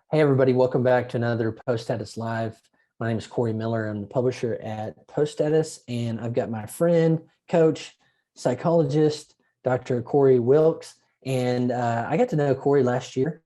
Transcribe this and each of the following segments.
Hey, everybody, welcome back to another Post Status Live. My name is Corey Miller. I'm the publisher at Post Status, and I've got my friend, coach, psychologist, Dr. Corey Wilks. And I got to know Corey last year,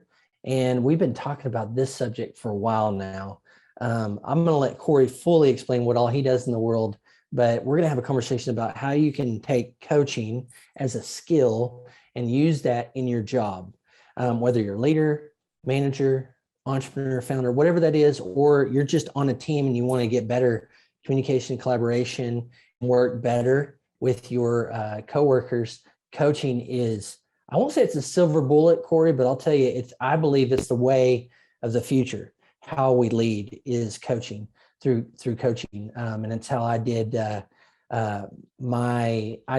and we've been talking about this subject for a while now. I'm going to let Corey fully explain what all he does in the world, but we're going to have a conversation about how you can take coaching as a skill and use that in your job, whether you're a leader, manager, entrepreneur, founder, whatever that is, or you're just on a team and you want to get better communication, collaboration, work better with your coworkers. Coaching is, I won't say it's a silver bullet, Corey, but I'll tell you, I believe it's the way of the future. How we lead is coaching through coaching. And it's how I did I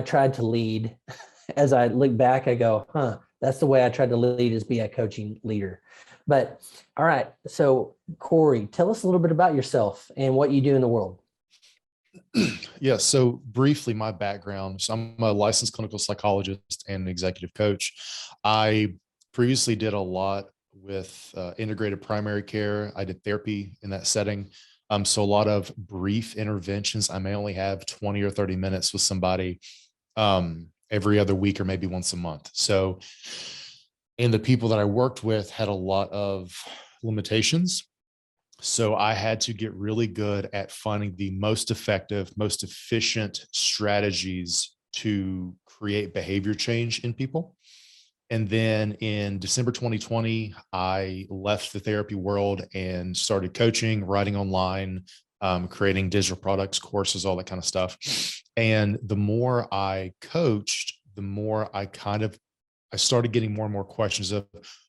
tried to lead. As I look back, I go, that's the way I tried to lead, is be a coaching leader. But all right, so Corey, tell us a little bit about yourself and what you do in the world. Yeah, so briefly, my background. So I'm a licensed clinical psychologist and executive coach. I previously did a lot with integrated primary care. I did therapy in that setting. So a lot of brief interventions. I may only have 20 or 30 minutes with somebody every other week or maybe once a month. And the people that I worked with had a lot of limitations. So I had to get really good at finding the most effective, most efficient strategies to create behavior change in people. And then in December 2020, I left the therapy world and started coaching, writing online, creating digital products, courses, all that kind of stuff. And the more I coached, the more I started getting more and more questions of,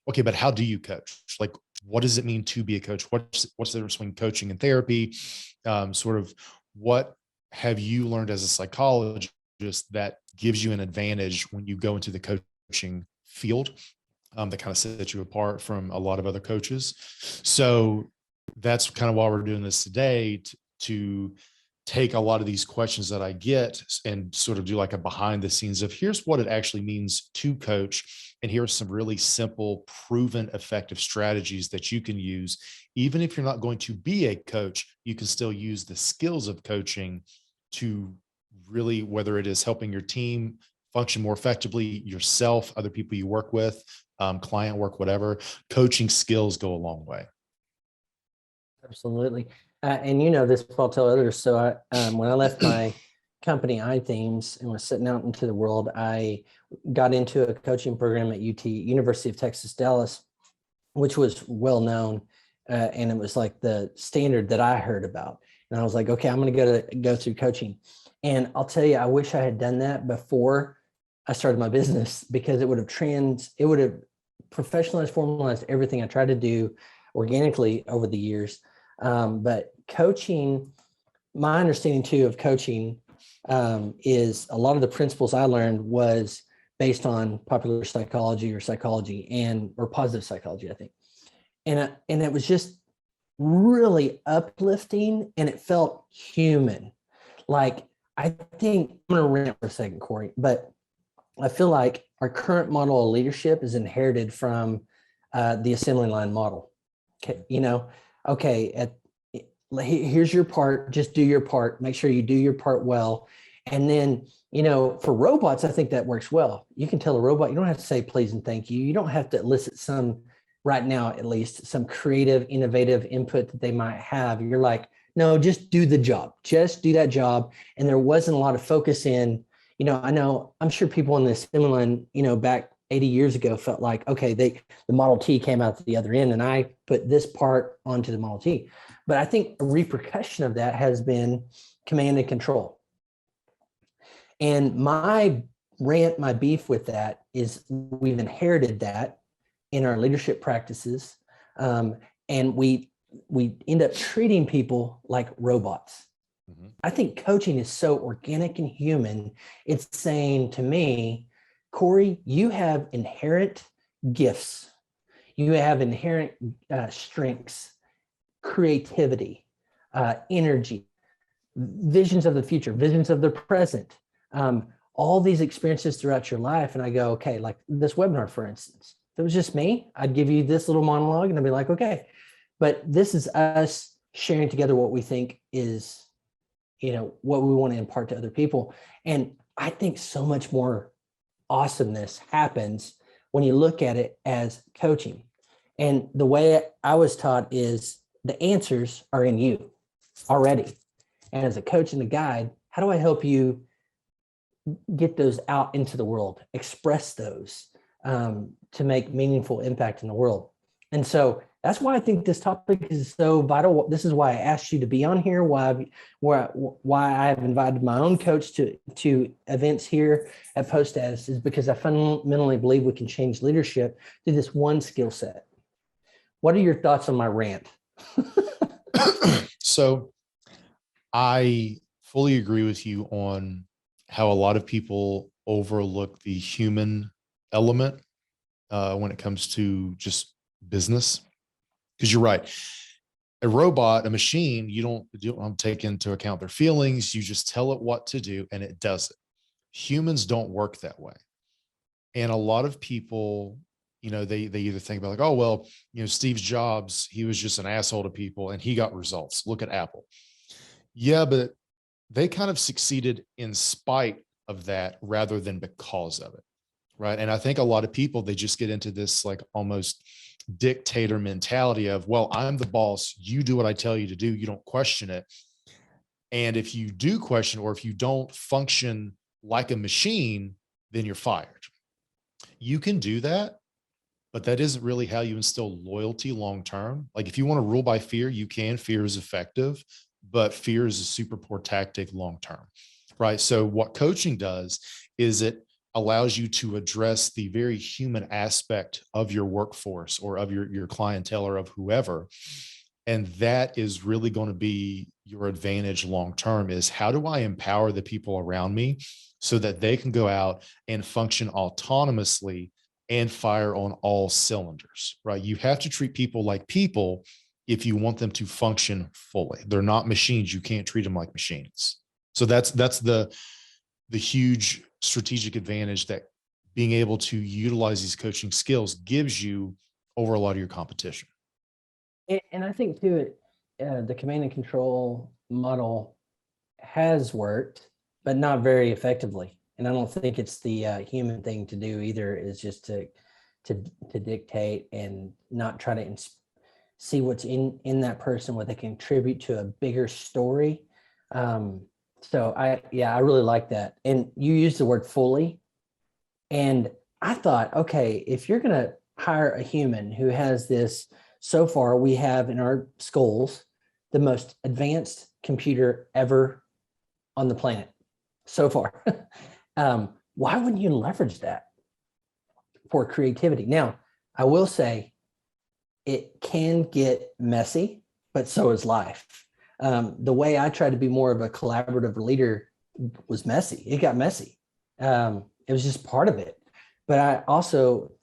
okay, but how do you coach? Like, what does it mean to be a coach? What's the difference between coaching and therapy? Sort of what have you learned as a psychologist that gives you an advantage when you go into the coaching field that kind of sets you apart from a lot of other coaches? So that's kind of why we're doing this today, to take a lot of these questions that I get and sort of do like a behind the scenes of, here's what it actually means to coach. And here's some really simple, proven, effective strategies that you can use. Even if you're not going to be a coach, you can still use the skills of coaching to really, whether it is helping your team function more effectively, yourself, other people you work with, client work, whatever, coaching skills go a long way. Absolutely. And you know this, but I'll tell others. So when I left my company, iThemes, and was sitting out into the world, I got into a coaching program at University of Texas, Dallas, which was well known. And it was like the standard that I heard about. And I was like, okay, I'm going to go through coaching. And I'll tell you, I wish I had done that before I started my business, because it would have professionalized, formalized everything I tried to do organically over the years. But coaching, my understanding too of coaching is a lot of the principles I learned was based on popular psychology or positive psychology, I think. And it was just really uplifting, and it felt human. Like, I think I'm going to rant for a second, Corey, but I feel like our current model of leadership is inherited from the assembly line model. Okay, here's your part, just do your part, make sure you do your part well. And then, for robots, I think that works well. You can tell a robot, you don't have to say please and thank you. You don't have to elicit right now at least, some creative, innovative input that they might have. You're like, no, just do the job, just do that job. And there wasn't a lot of focus in, I'm sure people in the assembly line, back 80 years ago felt like, okay, the Model T came out the other end and I put this part onto the Model T. But I think a repercussion of that has been command and control. And my beef with that is we've inherited that in our leadership practices. And we end up treating people like robots. Mm-hmm. I think coaching is so organic and human. It's saying to me, Corey, you have inherent gifts. You have inherent strengths, creativity, energy, visions of the future, visions of the present, all these experiences throughout your life. And I go, okay, like this webinar, for instance, If it was just me, I'd give you this little monologue and I'd be like, okay, but this is us sharing together what we think is, what we want to impart to other people. And I think so much more awesomeness happens when you look at it as coaching. And the way I was taught is the answers are in you already. And as a coach and a guide, how do I help you get those out into the world, express those to make meaningful impact in the world? And so that's why I think this topic is so vital. This is why I asked you to be on here, why I have invited my own coach to events here at Post-Status, is because I fundamentally believe we can change leadership through this one skill set. What are your thoughts on my rant? So I fully agree with you on how a lot of people overlook the human element when it comes to just business. Because you're right. A robot, a machine, you don't take into account their feelings. You just tell it what to do and it does it. Humans don't work that way. And a lot of people, they either think about like, oh, well, Steve Jobs, he was just an asshole to people and he got results. Look at Apple. Yeah, but they kind of succeeded in spite of that rather than because of it. Right. And I think a lot of people, they just get into this like almost dictator mentality of, well, I'm the boss. You do what I tell you to do. You don't question it. And if you do question, or if you don't function like a machine, then you're fired. You can do that, but that isn't really how you instill loyalty long-term. Like if you want to rule by fear, you can. Fear is effective, but fear is a super poor tactic long-term. Right. So what coaching does is it allows you to address the very human aspect of your workforce or of your clientele or of whoever. And that is really going to be your advantage long-term, is how do I empower the people around me so that they can go out and function autonomously and fire on all cylinders, right? You have to treat people like people if you want them to function fully. They're not machines. You can't treat them like machines. So that's the huge strategic advantage that being able to utilize these coaching skills gives you over a lot of your competition. And I think too, the command and control model has worked, but not very effectively. And I don't think it's the human thing to do either, is just to dictate and not try to see what's in that person, what they contribute to a bigger story. So I really like that. And you used the word fully. And I thought, okay, if you're going to hire a human who has this, so far we have in our skulls the most advanced computer ever on the planet so far. Why wouldn't you leverage that for creativity? Now, I will say it can get messy, but so is life. The way I tried to be more of a collaborative leader was messy. It got messy. It was just part of it. But I also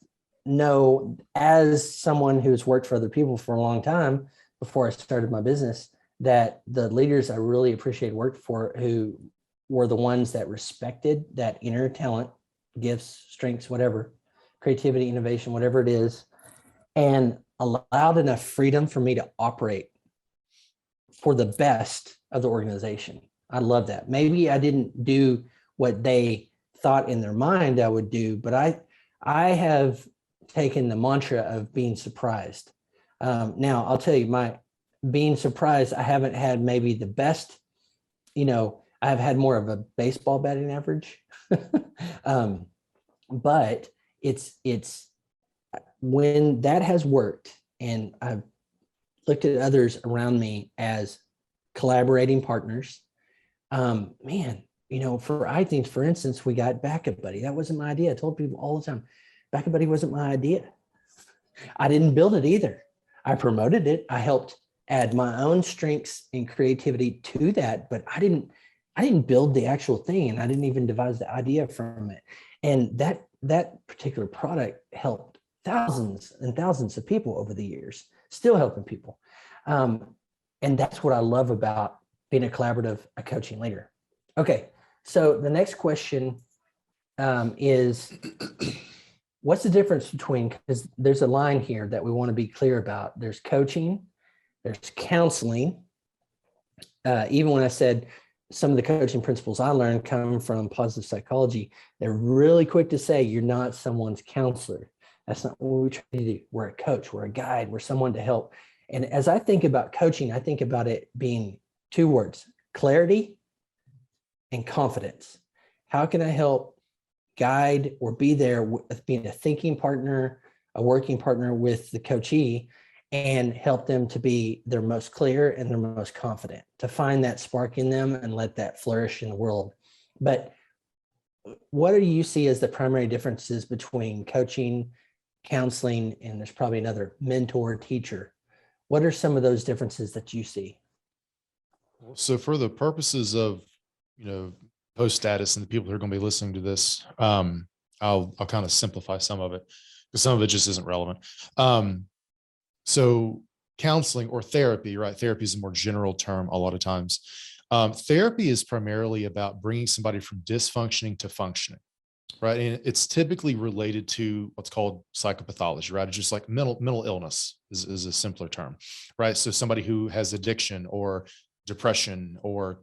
know, as someone who's worked for other people for a long time before I started my business, that the leaders I really appreciate worked for, who were the ones that respected that inner talent, gifts, strengths, whatever, creativity, innovation, whatever it is, and allowed enough freedom for me to operate for the best of the organization. I love that. Maybe I didn't do what they thought in their mind I would do, but I have taken the mantra of being surprised. Now I'll tell you, my being surprised, I haven't had maybe the best, I've had more of a baseball batting average. But it's when that has worked, and I've looked at others around me as collaborating partners. Man, for iThings, for instance, we got Backup Buddy. That wasn't my idea. I told people all the time, Backup Buddy wasn't my idea. I didn't build it either. I promoted it. I helped add my own strengths and creativity to that, but I didn't build the actual thing, and I didn't even devise the idea from it. And that particular product helped thousands and thousands of people over the years, still helping people. And that's what I love about being a collaborative, a coaching leader. Okay, so the next question is, what's the difference between, because there's a line here that we want to be clear about. There's coaching, there's counseling. Even when I said some of the coaching principles I learned come from positive psychology, they're really quick to say you're not someone's counselor. That's not what we try to do. We're a coach, we're a guide, we're someone to help. And as I think about coaching, I think about it being two words: clarity and confidence. How can I help guide or be there with being a thinking partner, a working partner with the coachee, and help them to be their most clear and their most confident, to find that spark in them and let that flourish in the world. But what do you see as the primary differences between coaching, counseling, and there's probably another mentor, teacher? What are some of those differences that you see? So for the purposes of, post status and the people who are going to be listening to this, I'll kind of simplify some of it because some of it just isn't relevant. So counseling or therapy, right? Therapy is a more general term a lot of times. Therapy is primarily about bringing somebody from dysfunctioning to functioning, right? And it's typically related to what's called psychopathology, right? It's just like mental illness is a simpler term, right? So somebody who has addiction or depression or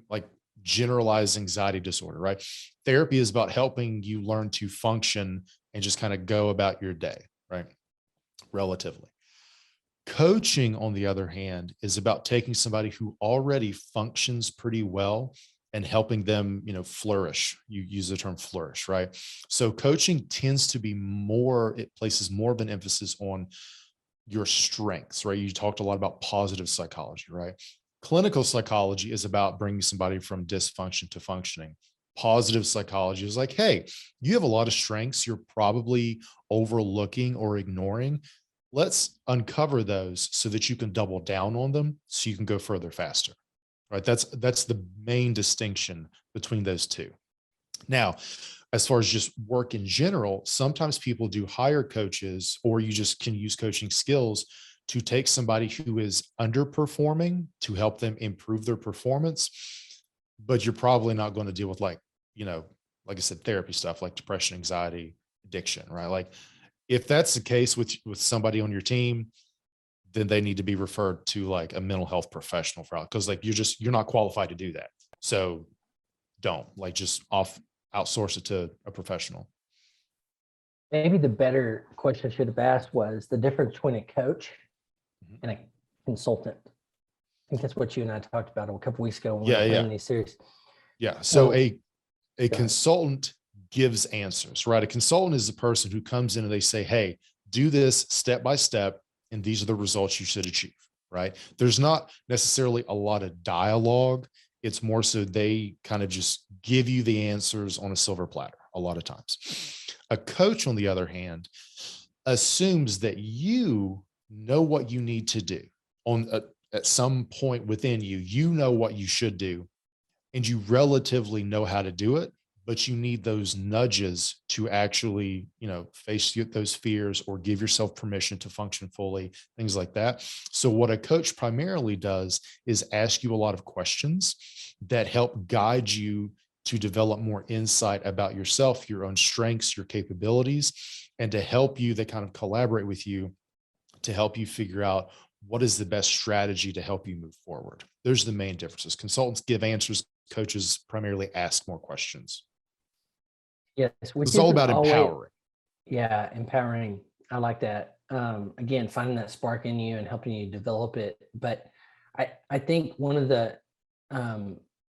like generalized anxiety disorder, right? Therapy is about helping you learn to function and just kind of go about your day, right? Relatively. Coaching, on the other hand, is about taking somebody who already functions pretty well and helping them, flourish. You use the term flourish, right? So coaching tends to be it places more of an emphasis on your strengths, right? You talked a lot about positive psychology, right? Clinical psychology is about bringing somebody from dysfunction to functioning. Positive psychology is like, hey, you have a lot of strengths you're probably overlooking or ignoring. Let's uncover those so that you can double down on them so you can go further faster, right? That's the main distinction between those two. Now, as far as just work in general, sometimes people do hire coaches, or you just can use coaching skills to take somebody who is underperforming to help them improve their performance. But you're probably not going to deal with like I said, therapy stuff like depression, anxiety, addiction, right? Like if that's the case with somebody on your team, then they need to be referred to like a mental health professional for, because like you're not qualified to do that. So don't just outsource it to a professional. Maybe the better question I should have asked was the difference between a coach and a consultant. I think that's what you and I talked about a couple of weeks ago when we were planning these series. Yeah. So a consultant gives answers, right? A consultant is the person who comes in and they say, hey, do this step by step, and these are the results you should achieve, right? There's not necessarily a lot of dialogue. It's more so they kind of just give you the answers on a silver platter a lot of times. A coach, on the other hand, assumes that you know what you need to do at some point within you know what you should do, and you relatively know how to do it, but you need those nudges to actually, face those fears or give yourself permission to function fully, things like that. So what a coach primarily does is ask you a lot of questions that help guide you to develop more insight about yourself, your own strengths, your capabilities, and to help you, they kind of collaborate with you to help you figure out what is the best strategy to help you move forward. There's the main differences. Consultants give answers. Coaches primarily ask more questions. Yes, it's all about empowering. Yeah, empowering. I like that. Again, finding that spark in you and helping you develop it. But I think one of the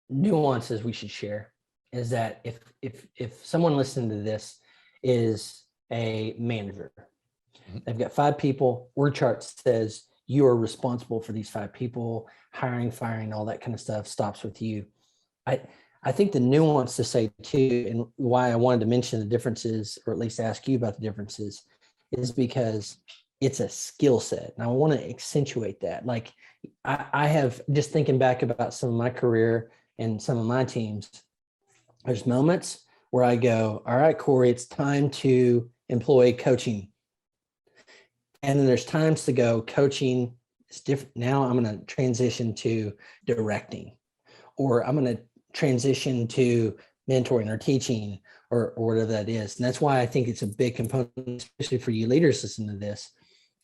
nuances we should share is that if someone listening to this is a manager, they've got 5 people, word chart says you are responsible for these 5 people, hiring, firing, all that kind of stuff stops with you. I think the nuance to say too, and why I wanted to mention the differences, or at least ask you about the differences, is because it's a skill set. And I want to accentuate that. Like I have, just thinking back about some of my career and some of my teams, there's moments where I go, all right, Corey, it's time to employ coaching. And then there's times to go, coaching is different. Now I'm going to transition to directing, or I'm going to transition to mentoring or teaching, or whatever that is. And that's why I think it's a big component, especially for you leaders listening to this,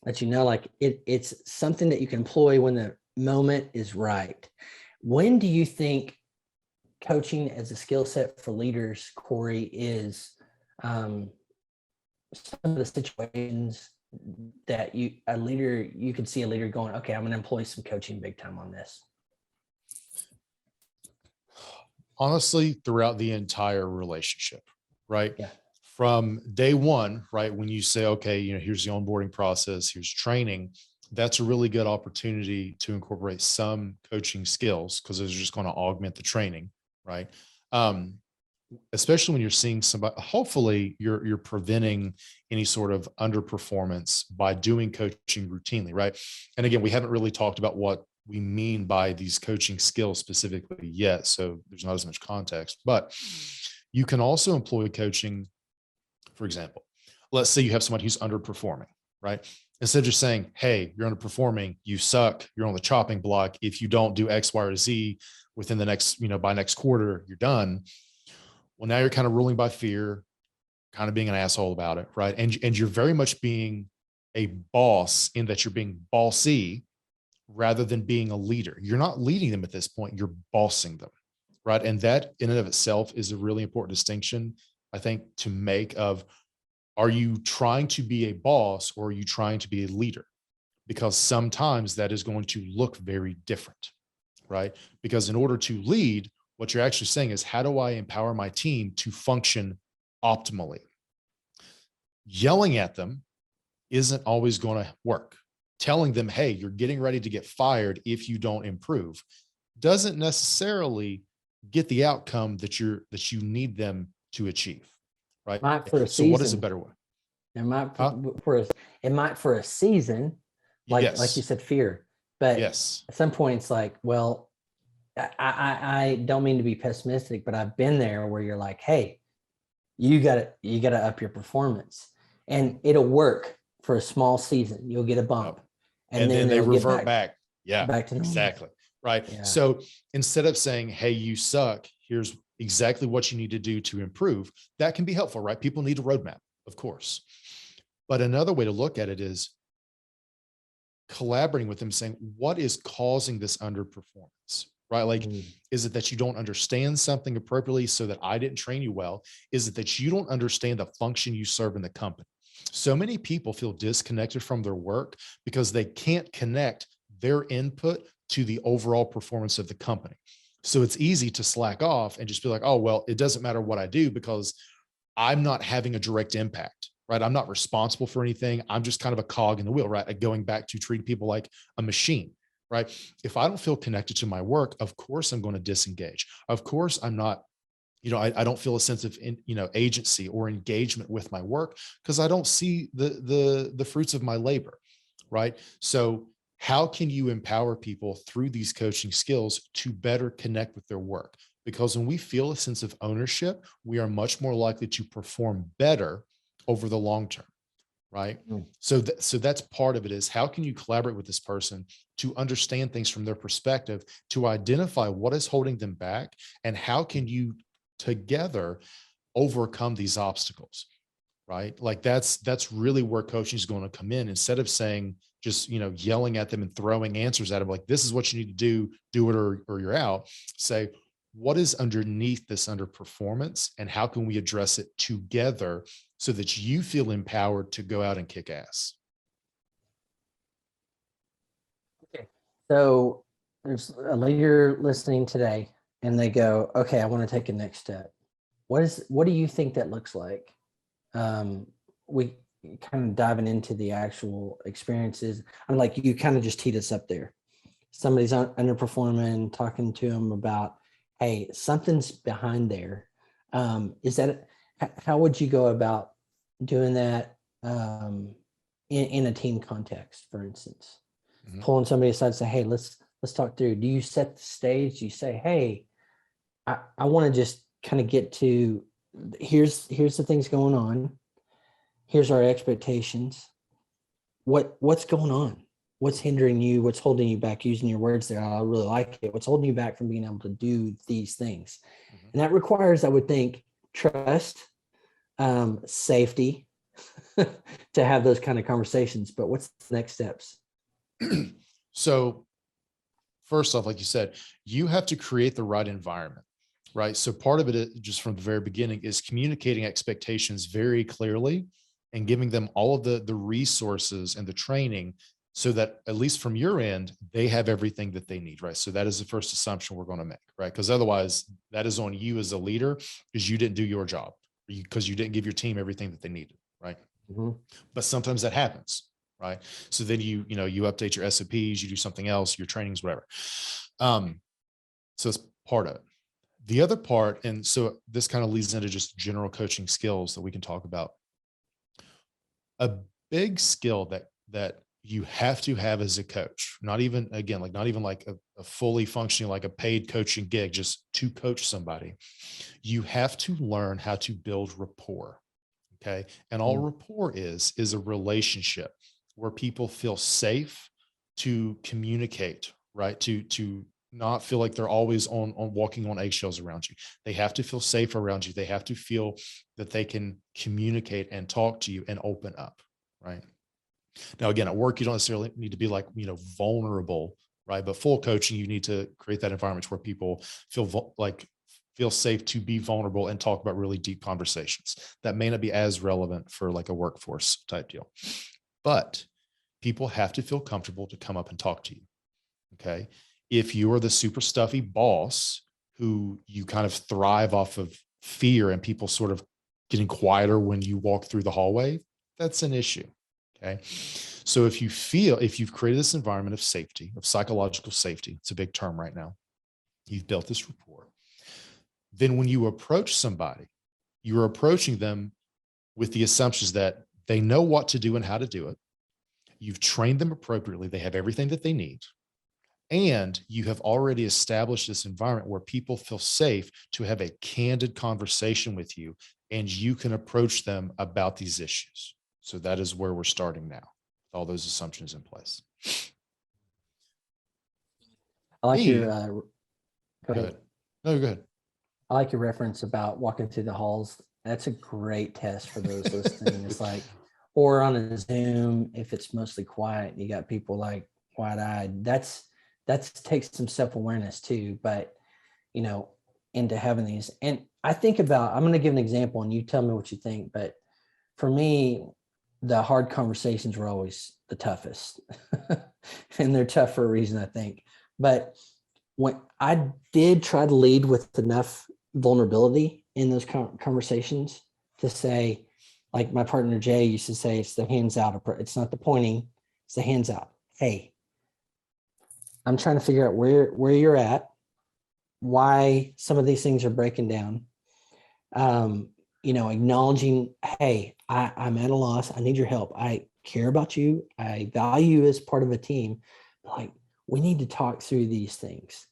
that like it's something that you can employ when the moment is right. When do you think coaching as a skill set for leaders, Corey, is some of the situations that you could see a leader going, okay, I'm going to employ some coaching big time on this? Honestly, throughout the entire relationship, right? Yeah. From day one, right? When you say, okay, here's the onboarding process, here's training, that's a really good opportunity to incorporate some coaching skills, because those are just going to augment the training, right? Especially when you're seeing somebody, hopefully you're preventing any sort of underperformance by doing coaching routinely, right? And again, we haven't really talked about what we mean by these coaching skills specifically yet, so there's not as much context, but you can also employ coaching. For example, let's say you have somebody who's underperforming, right? Instead of just saying, hey, you're underperforming, you suck, you're on the chopping block, if you don't do X, Y, or Z within the next, by next quarter, you're done. Well, now you're kind of ruling by fear, kind of being an asshole about it, right? And you're very much being a boss in that you're being bossy rather than being a leader. You're not leading them at this point, you're bossing them, right? And that in and of itself is a really important distinction, I think, to make of, are you trying to be a boss or are you trying to be a leader? Because sometimes that is going to look very different, right? Because in order to lead, what you're actually saying is, how do I empower my team to function optimally? Yelling at them isn't always going to work. Telling them, hey, you're getting ready to get fired if you don't improve, doesn't necessarily get the outcome that you need them to achieve, right? Might for a So what is a season. better way? It might for a season, like you said, fear. But yes, at some point it's like, well, I don't mean to be pessimistic, but I've been there where you're like, hey, you gotta up your performance, and it'll work for a small season. You'll get a bump, Yep. And then they revert back. Yeah, back to normal. Exactly. Right. Yeah. So instead of saying, hey, you suck, here's exactly what you need to do to improve, that can be helpful, right? People need a roadmap, of course. But another way to look at it is collaborating with them, saying, what is causing this underperformance, right? Like, is it that you don't understand something appropriately so that I didn't train you well? Is it that you don't understand the function you serve in the company? So many people feel disconnected from their work because they can't connect their input to the overall performance of the company. So it's easy to slack off and just be like, oh, well, it doesn't matter what I do because I'm not having a direct impact, right? I'm not responsible for anything. I'm just kind of a cog in the wheel, right? Like going back to treating people like a machine, right? If I don't feel connected to my work, of course I'm going to disengage. Of course I'm not, I don't feel a sense of, agency or engagement with my work because I don't see the fruits of my labor, right? So how can you empower people through these coaching skills to better connect with their work? Because when we feel a sense of ownership, we are much more likely to perform better over the long term, right? So that's part of it, is how can you collaborate with this person to understand things from their perspective, to identify what is holding them back, and how can you together overcome these obstacles, right? Like that's really where coaching is going to come in. Instead of saying, just, yelling at them and throwing answers at them, like, this is what you need to do it or you're out. Say, what is underneath this underperformance and how can we address it together so that you feel empowered to go out and kick ass? Okay. So there's a leader listening today and they go, okay, I want to take a next step. What do you think that looks like? We kind of diving into the actual experiences. I'm like, you kind of just teed us up there. Somebody's underperforming, talking to them about, hey, something's behind there. How would you go about doing that in a team context, for instance? Mm-hmm. Pulling somebody aside and say, hey, let's talk through. Do you set the stage? Do you say, hey, I want to just kind of get to, here's the things going on. Here's our expectations. What's going on? What's hindering you? What's holding you back? Using your words there, I really like it. What's holding you back from being able to do these things? Mm-hmm. And that requires, I would think, trust safety to have those kind of conversations. But what's the next steps? So first off, like you said, you have to create the right environment, right? So part of it, just from the very beginning, is communicating expectations very clearly and giving them all of the resources and the training so that, at least from your end, they have everything that they need, right? So that is the first assumption we're going to make, right? Because otherwise that is on you as a leader, because you didn't do your job, because you didn't give your team everything that they needed, right? Mm-hmm. But sometimes that happens, right? So then you update your SOPs, you do something else, your trainings, whatever. So it's part of it. The other part, and so this kind of leads into just general coaching skills that we can talk about. A big skill that you have to have as a coach, not even like a fully functioning, like a paid coaching gig, just to coach somebody. You have to learn how to build rapport. Okay. And all rapport is a relationship where people feel safe to communicate, right? To not feel like they're always on walking on eggshells around you. They have to feel safe around you. They have to feel that they can communicate and talk to you and open up, right? Now, again, at work, you don't necessarily need to be like, vulnerable, right? But full coaching, you need to create that environment where people feel safe to be vulnerable and talk about really deep conversations that may not be as relevant for like a workforce type deal. But people have to feel comfortable to come up and talk to you. Okay. If you are the super stuffy boss who you kind of thrive off of fear and people sort of getting quieter when you walk through the hallway, that's an issue. Okay. So if you've created this environment of safety, of psychological safety, it's a big term right now, you've built this rapport, then when you approach somebody, you're approaching them with the assumptions that they know what to do and how to do it. You've trained them appropriately. They have everything that they need. And you have already established this environment where people feel safe to have a candid conversation with you, and you can approach them about these issues. So that is where we're starting now, with all those assumptions in place. I like your, go ahead. No, go ahead. I like your reference about walking through the halls. That's a great test for those listening. It's like, or on a Zoom, if it's mostly quiet, you got people like wide-eyed. That takes some self-awareness too, but into having these. And I think about, I'm going to give an example and you tell me what you think, but for me, the hard conversations were always the toughest and they're tough for a reason, I think. But when I did try to lead with enough vulnerability in those conversations to say, like my partner Jay used to say, it's the hands out. It's not the pointing, it's the hands out. Hey, I'm trying to figure out where you're at, why some of these things are breaking down. Acknowledging, hey, I'm at a loss. I need your help. I care about you. I value you as part of a team. Like, we need to talk through these things.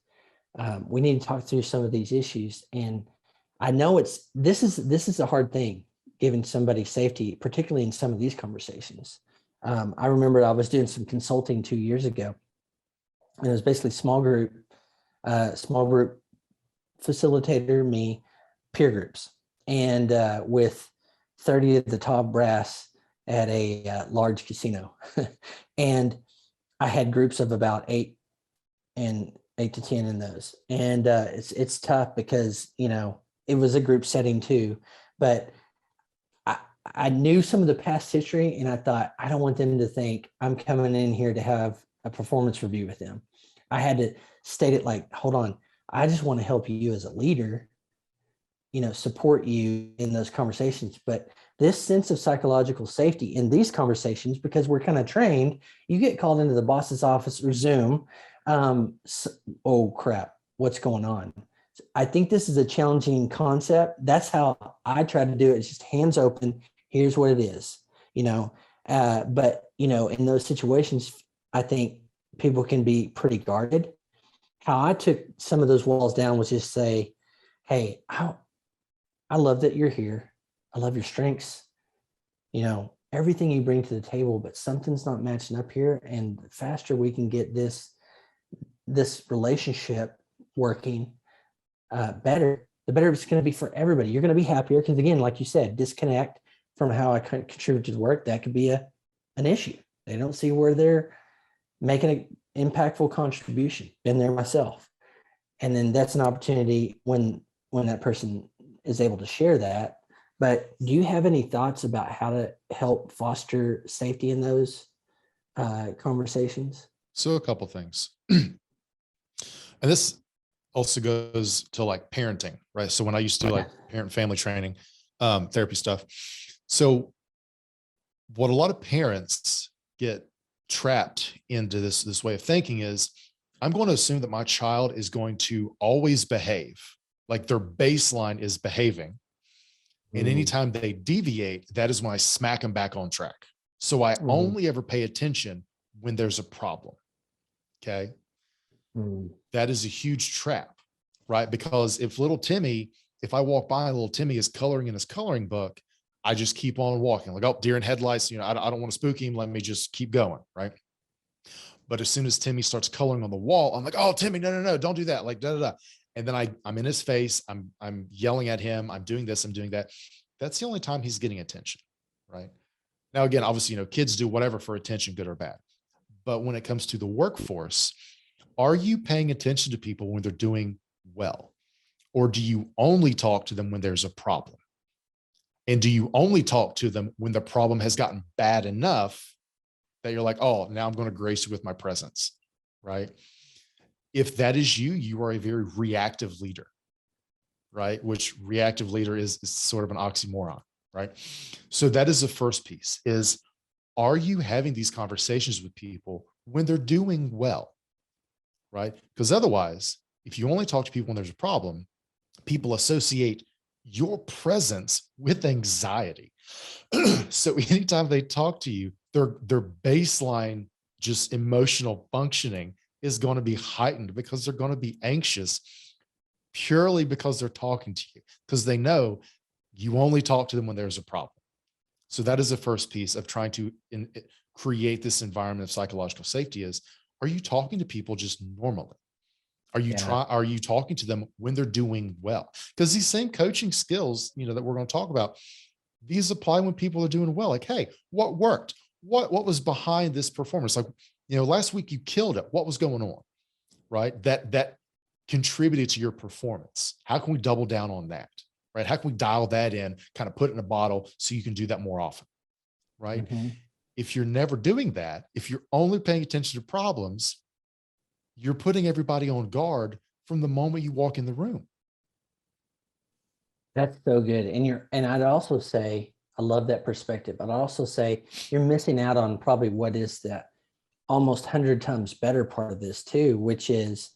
We need to talk through some of these issues. And I know this is a hard thing, giving somebody safety, particularly in some of these conversations. I remember I was doing some consulting 2 years ago, and it was basically small group facilitator, me, peer groups, and with 30 of the top brass at a large casino. And I had groups of about 8 to 10 in those. And it's tough because, it was a group setting too, but I knew some of the past history, and I thought, I don't want them to think I'm coming in here to have a performance review with them. I had to state it like, hold on, I just want to help you as a leader, support you in those conversations. But this sense of psychological safety in these conversations, because we're kind of trained, you get called into the boss's office or Zoom. Oh crap, what's going on? I think this is a challenging concept. That's how I try to do it. It's just hands open. Here's what it is, but in those situations, I think people can be pretty guarded. How I took some of those walls down was just say, hey, I love that you're here. I love your strengths, everything you bring to the table, but something's not matching up here. And the faster we can get this relationship working better, the better it's going to be for everybody. You're going to be happier because, again, like you said, disconnect from how I contribute to the work. That could be an issue. They don't see where they're making an impactful contribution. Been there myself. And then that's an opportunity when that person is able to share that. But do you have any thoughts about how to help foster safety in those conversations? So a couple things. And this also goes to like parenting, right? So when I used to do like parent family training, therapy stuff. So what a lot of parents get trapped into this way of thinking is, I'm going to assume that my child is going to always behave, like their baseline is behaving. And anytime they deviate, that is when I smack them back on track. So I only ever pay attention when there's a problem. Okay. That is a huge trap, right? Because if I walk by little Timmy is coloring in his coloring book, I just keep on walking like, oh, deer in headlights, I don't want to spook him. Let me just keep going. Right. But as soon as Timmy starts coloring on the wall, I'm like, oh, Timmy, no, don't do that. Like, And then I'm in his face. I'm yelling at him. I'm doing this. I'm doing that. That's the only time he's getting attention. Right. Now, again, obviously, kids do whatever for attention, good or bad. But when it comes to the workforce, are you paying attention to people when they're doing well? Or do you only talk to them when there's a problem? And do you only talk to them when the problem has gotten bad enough that you're like, oh, now I'm going to grace you with my presence, right? If that is you, you are a very reactive leader, right? Which reactive leader is sort of an oxymoron, right? So that is the first piece is, are you having these conversations with people when they're doing well, right? Because otherwise, if you only talk to people when there's a problem, people associate your presence with anxiety. So anytime they talk to you, their baseline just emotional functioning is going to be heightened because they're going to be anxious purely because they're talking to you, because they know you only talk to them when there's a problem. So that is the first piece of trying to create this environment of psychological safety is, are you talking to people just normally? Are you talking to them when they're doing well? Because these same coaching skills, that we're going to talk about, these apply when people are doing well. Like, hey, what worked? What was behind this performance? Like, last week you killed it. What was going on? Right? That contributed to your performance. How can we double down on that? Right? How can we dial that in, kind of put it in a bottle so you can do that more often? Right? If you're never doing that, if you're only paying attention to problems, you're putting everybody on guard from the moment you walk in the room. That's so good. And I'd also say, I love that perspective, but I'd also say you're missing out on probably what is that almost 100 times better part of this too, which is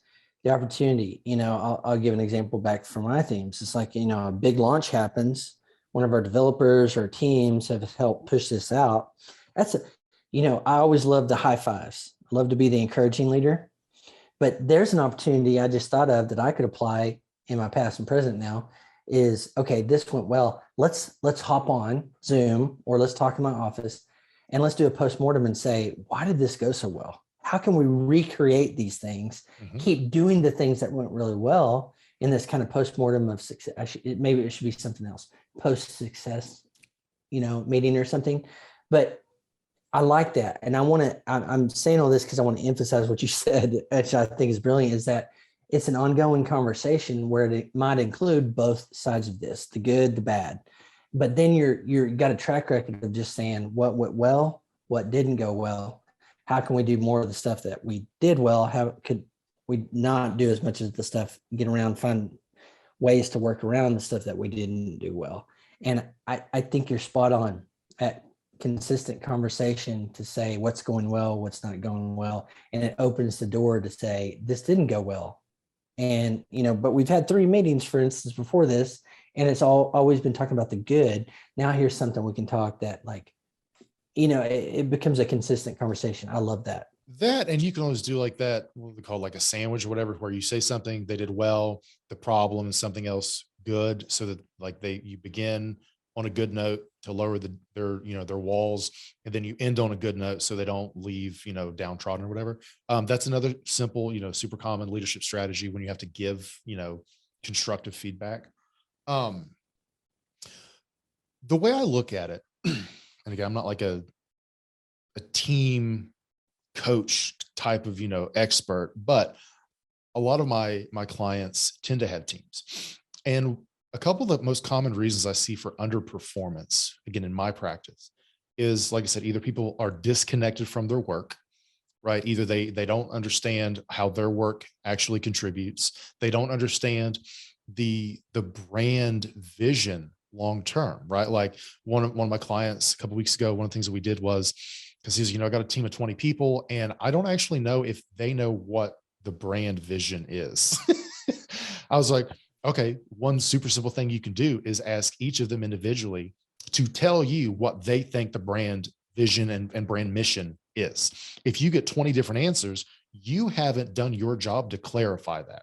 the opportunity. I'll give an example back from my themes. It's like, a big launch happens. One of our developers or teams have helped push this out. I always love the high fives. I love to be the encouraging leader. But there's an opportunity I just thought of that I could apply in my past and present now is, okay, this went well. Let's hop on Zoom or let's talk in my office and let's do a postmortem and say, why did this go so well? How can we recreate these things, keep doing the things that went really well in this kind of postmortem of success? Maybe it should be something else, post-success, meeting or something. But I like that. And I'm saying all this because I want to emphasize what you said, which I think is brilliant, is that it's an ongoing conversation where it might include both sides of this, the good, the bad. But then you're got a track record of just saying what went well, what didn't go well. How can we do more of the stuff that we did well? How could we not do as much of the stuff, get around, find ways to work around the stuff that we didn't do well? And I think you're spot on at consistent conversation to say what's going well, what's not going well. And it opens the door to say, this didn't go well. And, but we've had 3 meetings, for instance, before this, and it's always been talking about the good. Now here's something we can talk that it becomes a consistent conversation. I love that. And you can always do like that, what we call like a sandwich or whatever, where you say something they did well, the problem is something else good, so that you begin on a good note to lower their walls, and then you end on a good note so they don't leave downtrodden or whatever. That's another simple super common leadership strategy when you have to give constructive feedback. Um, the way I look at it, and again, I'm not like a team coach type of, expert, but a lot of my clients tend to have teams. And a couple of the most common reasons I see for underperformance, again, in my practice, is, like I said, either people are disconnected from their work, right? Either they don't understand how their work actually contributes. They don't understand the brand vision long term, right? Like one of my clients a couple of weeks ago, one of the things that we did was, because he's, I got a team of 20 people and I don't actually know if they know what the brand vision is. I was like, okay, one super simple thing you can do is ask each of them individually to tell you what they think the brand vision and brand mission is. If you get 20 different answers, you haven't done your job to clarify that,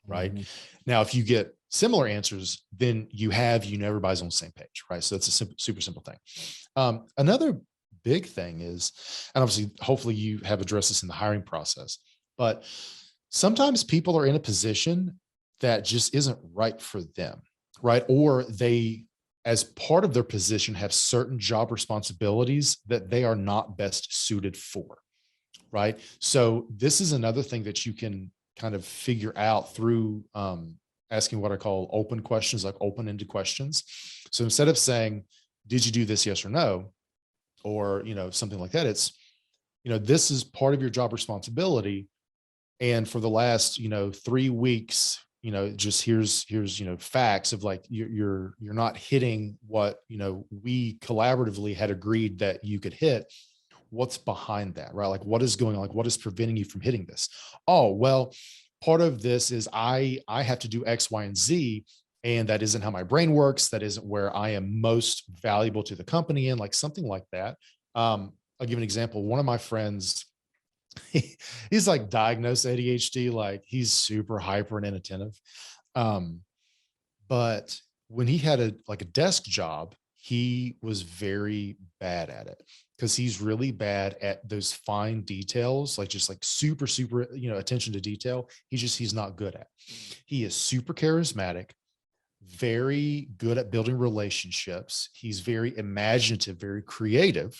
right? Mm-hmm. Now, if you get similar answers, then everybody's on the same page, right? So it's a super simple thing. Another big thing is, and obviously, hopefully you have addressed this in the hiring process, but sometimes people are in a position that just isn't right for them, right? Or they, as part of their position, have certain job responsibilities that they are not best suited for, right? So this is another thing that you can kind of figure out through asking what I call open questions, like open-ended questions. So instead of saying, did you do this, yes or no? Or, something like that, it's, this is part of your job responsibility. And for the last, 3 weeks, just here's, facts of like, you're not hitting what, we collaboratively had agreed that you could hit. What's behind that, right? Like what is going on? Like what is preventing you from hitting this? Oh, well, part of this is I have to do X, Y, and Z. And that isn't how my brain works. That isn't where I am most valuable to the company in, like something like that. I'll give an example. One of my friends, he's like diagnosed ADHD, like he's super hyper and inattentive. But when he had a desk job, he was very bad at it because he's really bad at those fine details, like just like super, attention to detail. He's not good at. He is super charismatic, very good at building relationships. He's very imaginative, very creative.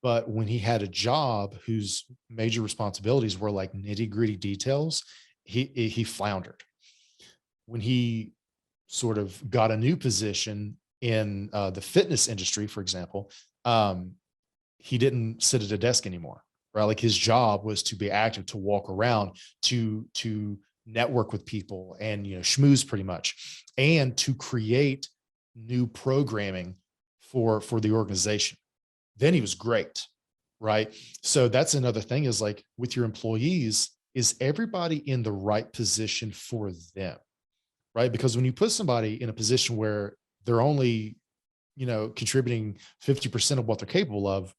But when he had a job whose major responsibilities were like nitty-gritty details, he floundered. When he sort of got a new position in the fitness industry, for example, he didn't sit at a desk anymore, right? Like his job was to be active, to walk around, to network with people and, schmooze pretty much, and to create new programming for the organization. Then he was great, right? So that's another thing is like with your employees, is everybody in the right position for them, right? Because when you put somebody in a position where they're only, contributing 50% of what they're capable of,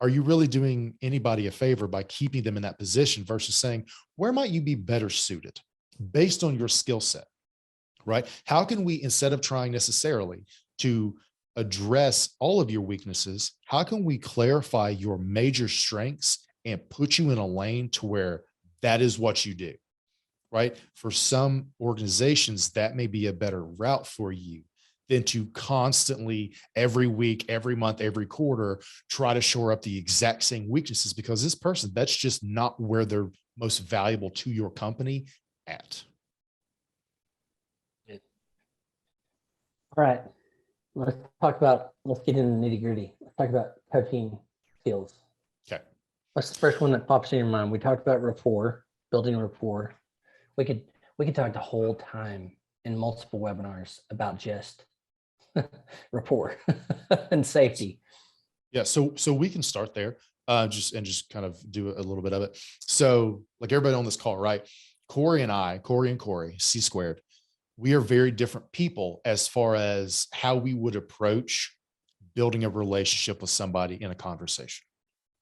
are you really doing anybody a favor by keeping them in that position versus saying, where might you be better suited based on your skill set, right? How can we, instead of trying necessarily to address all of your weaknesses, how can we clarify your major strengths and put you in a lane to where that is what you do, right? For some organizations, that may be a better route for you than to constantly every week, every month, every quarter, try to shore up the exact same weaknesses, because this person, that's just not where they're most valuable to your company at. All right. Let's get into the nitty gritty. Let's talk about coaching skills. Okay. What's the first one that pops in your mind? We talked about rapport, building rapport. We could talk the whole time in multiple webinars about just rapport and safety. Yeah. So we can start there, just kind of do a little bit of it. So like everybody on this call, right? Corey and Corey, C squared, we are very different people as far as how we would approach building a relationship with somebody in a conversation,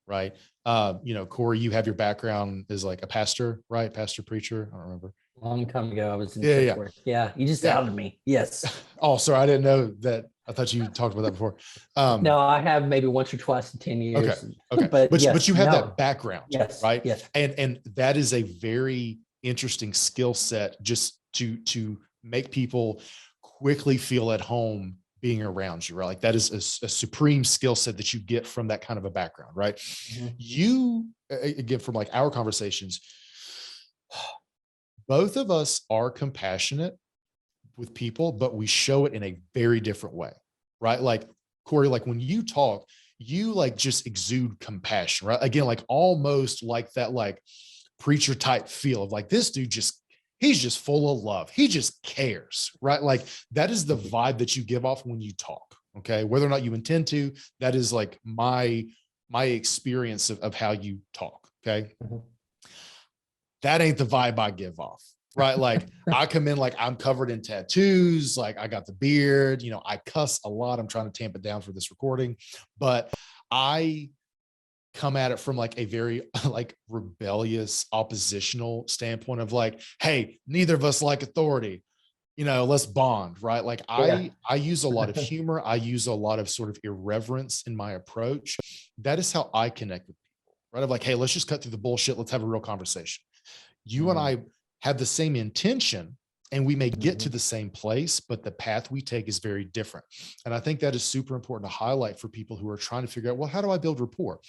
right? Corey, you have your background as like a pastor, right? Pastor, preacher, I don't remember. Long time ago, I was in church work. Yeah, you just outed me. Yes. Oh, sorry, I didn't know that. I thought you talked about that before. No, I have maybe once or twice in 10 years. Okay. But you have that background, yes, right? Yes. And that is a very interesting skill set, just to make people quickly feel at home being around you, right? Like that is a supreme skill set that you get from that kind of a background, right? Mm-hmm. You, again, from like our conversations, both of us are compassionate with people, but we show it in a very different way, right? Like Corey, like when you talk, you like just exude compassion, right? Again, like almost like that, like preacher type feel of like this dude he's just full of love. He just cares, right? Like that is the vibe that you give off when you talk. Okay. Whether or not you intend to, that is like my experience of how you talk. Okay. Mm-hmm. That ain't the vibe I give off, right? Like I come in like I'm covered in tattoos, like I got the beard, I cuss a lot. I'm trying to tamp it down for this recording, but I come at it from like a very like rebellious oppositional standpoint of like, hey, neither of us like authority, let's bond, right? Like I use a lot of humor. I use a lot of sort of irreverence in my approach. That is how I connect with people, right? Of like, hey, let's just cut through the bullshit. Let's have a real conversation. You and I have the same intention and we may get to the same place, but the path we take is very different. And I think that is super important to highlight for people who are trying to figure out, well, how do I build rapport?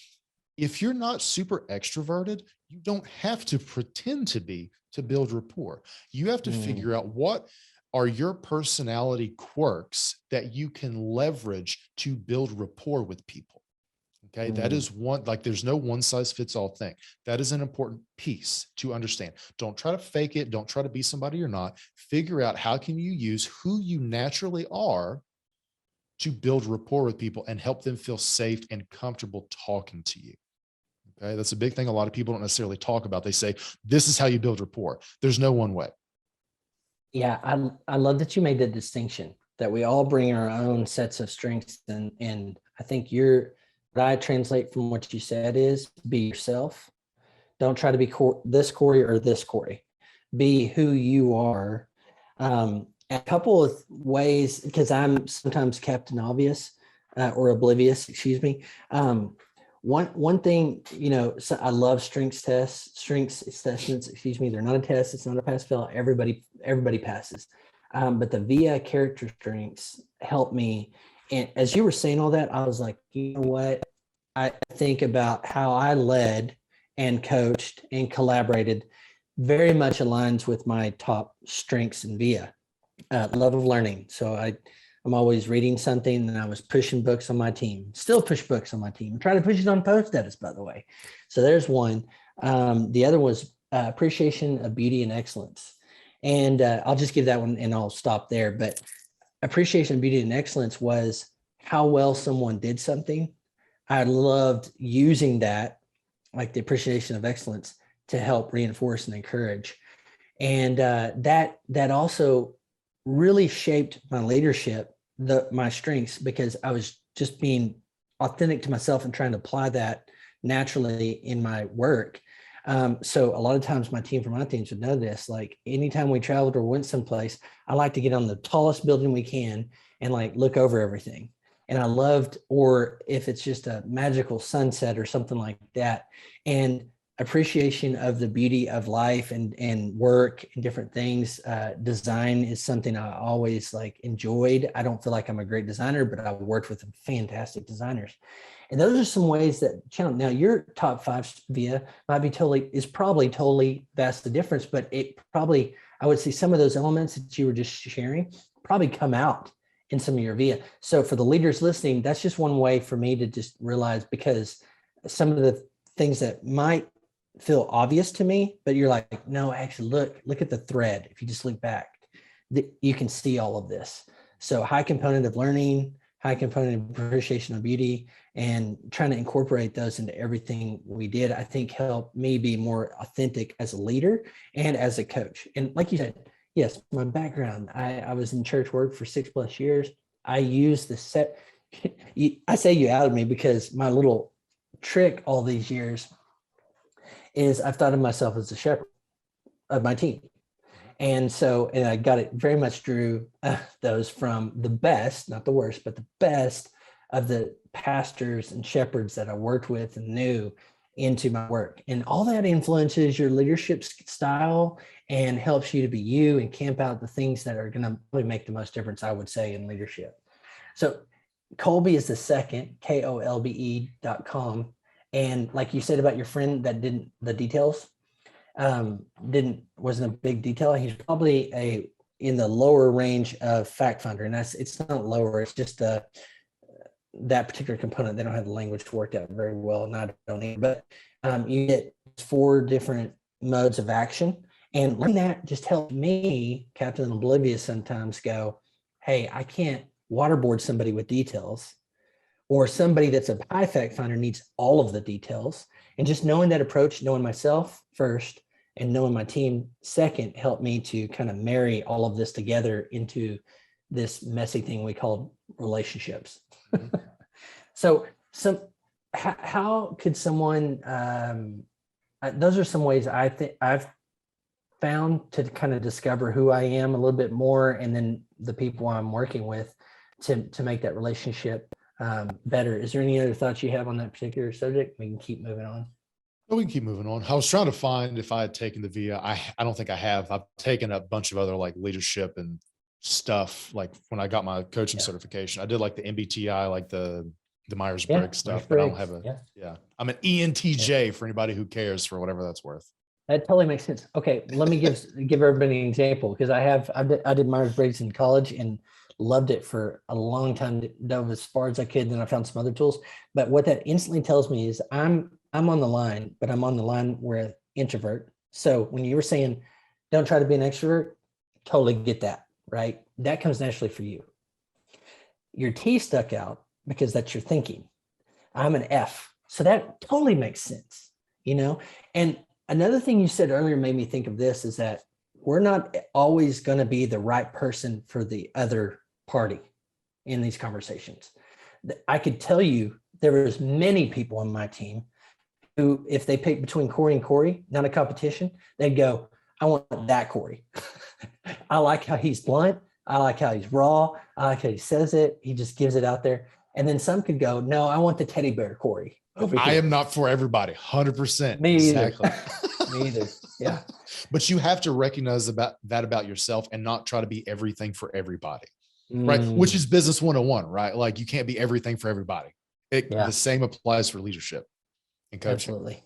If you're not super extroverted, you don't have to pretend to be to build rapport. You have to figure out what are your personality quirks that you can leverage to build rapport with people. Okay. That is one, like there's no one size fits all thing. That is an important piece to understand. Don't try to fake it. Don't try to be somebody you're not. Figure out how can you use who you naturally are to build rapport with people and help them feel safe and comfortable talking to you. Okay. That's a big thing. A lot of people don't necessarily talk about. They say, this is how you build rapport. There's no one way. Yeah. I love that you made the distinction that we all bring our own sets of strengths. And I think what I translate from what you said is be yourself. Don't try to be this Corey or this Corey. Be who you are. A couple of ways, because I'm sometimes Captain Obvious or oblivious, excuse me. One thing, so I love strengths assessments, excuse me. They're not a test. It's not a pass fail. Everybody passes. But the VIA character strengths help me. And as you were saying all that, I was like, you know what? I think about how I led and coached and collaborated very much aligns with my top strengths in VIA. Love of learning. So I'm always reading something, and I was pushing books on my team. Still push books on my team. I'm trying to push it on post status, by the way. So there's one. The other was appreciation of beauty and excellence. And I'll just give that one and I'll stop there. But appreciation of beauty and excellence was how well someone did something. I loved using that, like the appreciation of excellence, to help reinforce and encourage. And that also really shaped my leadership, my strengths, because I was just being authentic to myself and trying to apply that naturally in my work. So a lot of times my teams would know this, like anytime we traveled or went someplace, I like to get on the tallest building we can and like look over everything. And I loved, or if it's just a magical sunset or something like that, and appreciation of the beauty of life and work and different things. Design is something I always like enjoyed. I don't feel like I'm a great designer, but I worked with some fantastic designers. And those are some ways that channel. Now your top 5 VIA is probably totally vastly different, but I would say some of those elements that you were just sharing probably come out in some of your VIA. So for the leaders listening, that's just one way for me to just realize, because some of the things that might feel obvious to me, but you're like, no, actually look at the thread. If you just look back, you can see all of this. So high component of learning, high component of appreciation of beauty, and trying to incorporate those into everything we did, I think helped me be more authentic as a leader and as a coach. And like you said, yes, my background, I was in church work for 6+ years. I used the set. I say you outed me because my little trick all these years is I've thought of myself as the shepherd of my team. And I got it very much drew those from the best, not the worst, but the best of the pastors and shepherds that I worked with and knew. into my work. And all that influences your leadership style and helps you to be you and camp out the things that are going to really make the most difference, I would say, in leadership. So Kolbe is the second, KOLBE.com. And like you said about your friend that didn't, the details, wasn't a big detail. He's probably in the lower range of fact finder. And it's not lower, it's just that particular component. They don't have the language worked out very well, and I don't either. But you get 4 different modes of action. And learning that just helped me, Captain Oblivious, sometimes go, hey, I can't waterboard somebody with details, or somebody that's a high fact finder needs all of the details. And just knowing that approach, knowing myself first and knowing my team second, helped me to kind of marry all of this together into this messy thing we call relationships. So how could someone, those are some ways I think I've found to kind of discover who I am a little bit more, and then the people I'm working with to make that relationship better. Is there any other thoughts you have on that particular subject? We can keep moving on. Well, we can keep moving on. I was trying to find if I had taken the VIA. I don't think I have. I've taken a bunch of other like leadership and stuff. Like when I got my coaching certification, I did like the MBTI, like the Myers-Briggs stuff, but I don't have I'm an ENTJ for anybody who cares, for whatever that's worth. That totally makes sense. Okay, let me give everybody an example, because I did Myers-Briggs in college and loved it for a long time, dove as far as I could. Then I found some other tools. But what that instantly tells me is I'm on the line, but I'm on the line where introvert. So when you were saying, don't try to be an extrovert, totally get that, right? That comes naturally for you. Your T stuck out because that's your thinking. I'm an F. So that totally makes sense, And another thing you said earlier made me think of this, is that we're not always going to be the right person for the other party in these conversations. I could tell you there was many people on my team who, if they picked between Corey and Corey, not a competition, they'd go, I want that Corey. I like how he's blunt. I like how he's raw. I like how he says it. He just gives it out there. And then some could go, no, I want the teddy bear Corey. I am not for everybody. 100%. Me exactly. Either. Me either. Yeah. But you have to recognize about yourself and not try to be everything for everybody. Right. Which is business 101, right? Like you can't be everything for everybody. The same applies for leadership and coaching. Absolutely.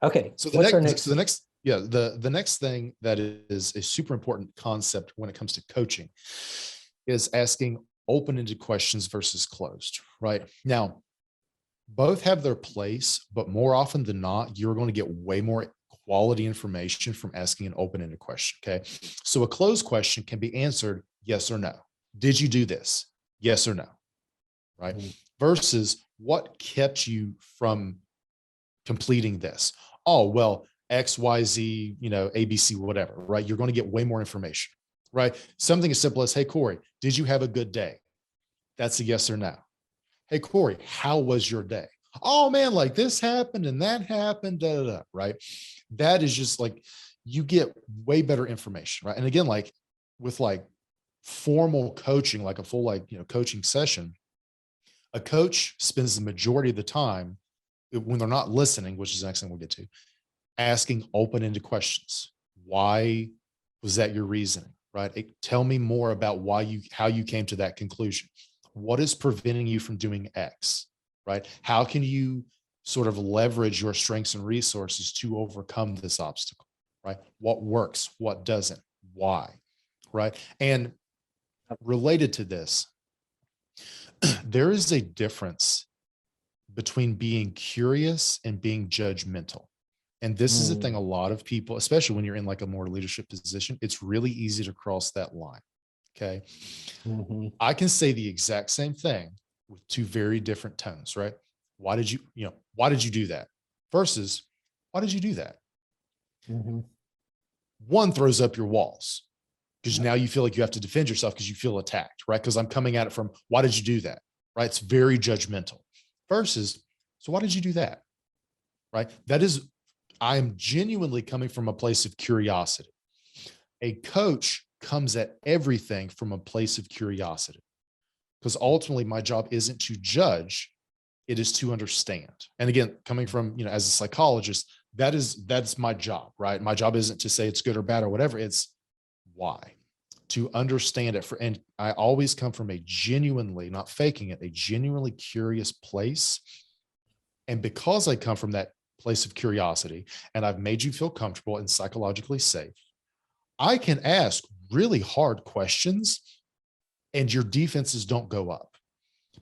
Okay. So the next thing that is a super important concept when it comes to coaching is asking open-ended questions versus closed, right? Now, both have their place, but more often than not, you're going to get way more quality information from asking an open-ended question. Okay. So a closed question can be answered yes or no. Did you do this? Yes or no. Right. Mm-hmm. Versus what kept you from completing this? Oh, well, X, Y, Z, ABC, whatever, right? You're going to get way more information, right? Something as simple as, hey, Corey, did you have a good day? That's a yes or no. Hey, Corey, how was your day? Oh man, like this happened and that happened, right? That is just like, you get way better information, right? And again, like with like formal coaching, like a full, coaching session, a coach spends the majority of the time when they're not listening, which is the next thing we'll get to, asking open-ended questions. Why was that your reasoning, right? Tell me more about how you came to that conclusion. What is preventing you from doing X, right? How can you sort of leverage your strengths and resources to overcome this obstacle, right? What works, what doesn't, why, right? And related to this, there is a difference between being curious and being judgmental. And this is the thing, a lot of people, especially when you're in like a more leadership position, it's really easy to cross that line. Okay. Mm-hmm. I can say the exact same thing with 2 very different tones, right? Why did you do that? Versus, why did you do that? Mm-hmm. One throws up your walls because now you feel like you have to defend yourself because you feel attacked, right? Because I'm coming at it from, why did you do that? Right? It's very judgmental. Versus, so why did you do that? Right? I am genuinely coming from a place of curiosity. A coach comes at everything from a place of curiosity, because ultimately my job isn't to judge. It is to understand. And again, coming from, as a psychologist, that's my job, right? My job isn't to say it's good or bad or whatever. It's why, to understand it. And I always come from a genuinely, not faking it, a genuinely curious place. And because I come from that place of curiosity and I've made you feel comfortable and psychologically safe, I can ask really hard questions and your defenses don't go up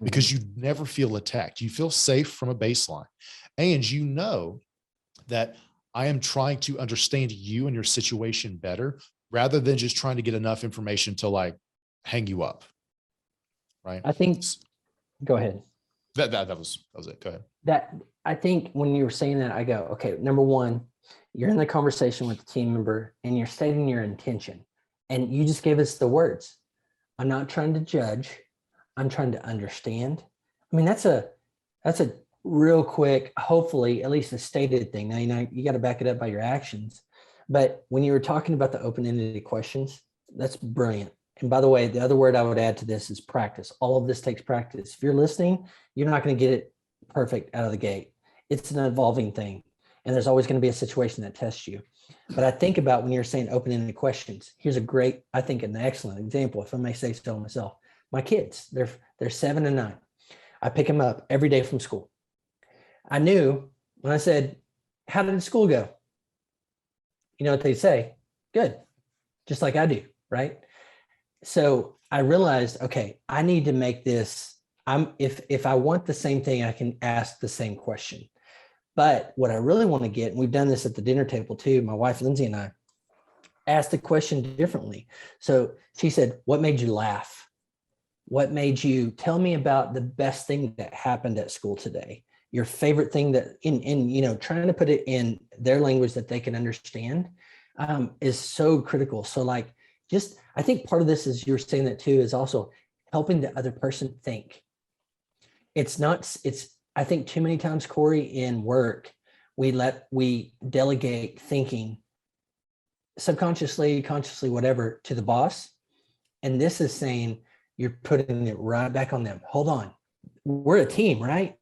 because you never feel attacked. You feel safe from a baseline. And you know that I am trying to understand you and your situation better rather than just trying to get enough information to like hang you up. Right. I think, go ahead. That was it. Go ahead. That I think when you were saying that, I go, okay, number one, you're in the conversation with the team member and you're stating your intention. And you just gave us the words. I'm not trying to judge. I'm trying to understand. I mean, that's a real quick, hopefully at least a stated thing. Now, you got to back it up by your actions. But when you were talking about the open-ended questions, that's brilliant. And by the way, the other word I would add to this is practice. All of this takes practice. If you're listening, you're not going to get it perfect out of the gate. It's an evolving thing. And there's always going to be a situation that tests you. But I think about when you're saying open-ended questions, here's a great, I think an excellent example, if I may say so myself. My kids, they're 7 and 9. I pick them up every day from school. I knew when I said, how did school go? You know what they say? Good. Just like I do, right? So I realized, okay, I need to make this, if I want the same thing, I can ask the same question. But what I really want to get, and we've done this at the dinner table too, my wife, Lindsay, and I asked the question differently. So she said, what made you laugh? What made you tell me about the best thing that happened at school today? Your favorite thing that in trying to put it in their language that they can understand is so critical. So like, I think part of this is you're saying that too, is also helping the other person think. I think too many times, Corey, in work, we delegate thinking subconsciously, consciously, whatever, to the boss. And this is saying you're putting it right back on them. Hold on. We're a team, right?